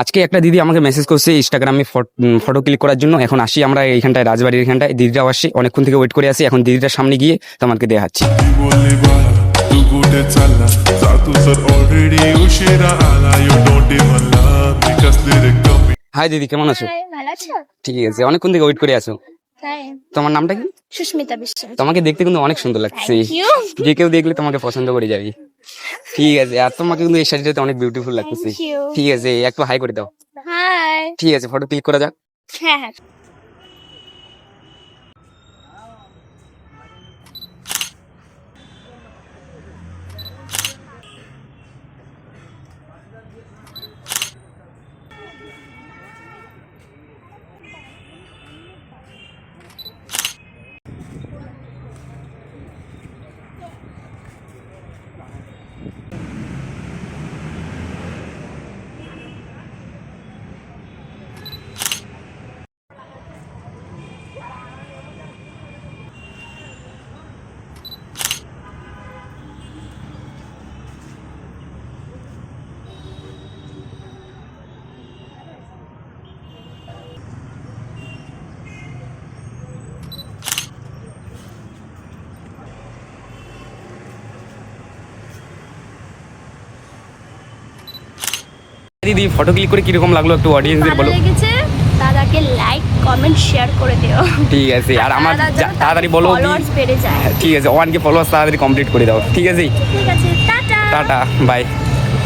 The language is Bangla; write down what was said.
আজকে একটা দিদি আমাকে মেসেজ করছে ইনস্টাগ্রামে ফটো ক্লিক করার জন্য। এখন আসি আমরা এইখানটায়, রাজবাড়ির এখানটায়। দিদিটাও আসি, অনেকক্ষণ থেকে ওয়েট করে আসি। এখন দিদিটার সামনে গিয়ে তোমাকে দেখাচ্ছি। হাই দিদি, কেমন আছো? হাই, ভালো আছো? ঠিক আছে, অনেকক্ষণ থেকে ওয়েট করে আছো। তাই তোমার নামটা কি? সুস্মিতা বিশ্বাস। তোমাকে দেখতে কিন্তু অনেক সুন্দর লাগছে, Thank you. যে কেউ দেখলে তোমাকে পছন্দ করে যাবে। ঠিক আছে, আর তোমাকে কিন্তু এই শাড়িটাতে অনেক বিউটিফুল লাগতেছে। Thank you. ঠিক আছে, একটু হাই করে দাও। হাই। ঠিক আছে, ফটো ক্লিক করা যাক। হ্যাঁ হ্যাঁ। দিদি, ফটো ক্লিক করে কিরকম লাগলো একটু অডিয়েন্সদের ভালো বলো। লেগেছে, দাদাকে লাইক কমেন্ট শেয়ার করে দিও। ঠিক আছে, আর আমার তাড়াতাড়ি বলো কি। ফলোয়ার্স বেড়ে যায়। ঠিক আছে, 1K ফলোয়ার্স তাড়াতাড়ি কমপ্লিট করে দাও। ঠিক আছে, ঠিক আছে, টাটা। Tata, by.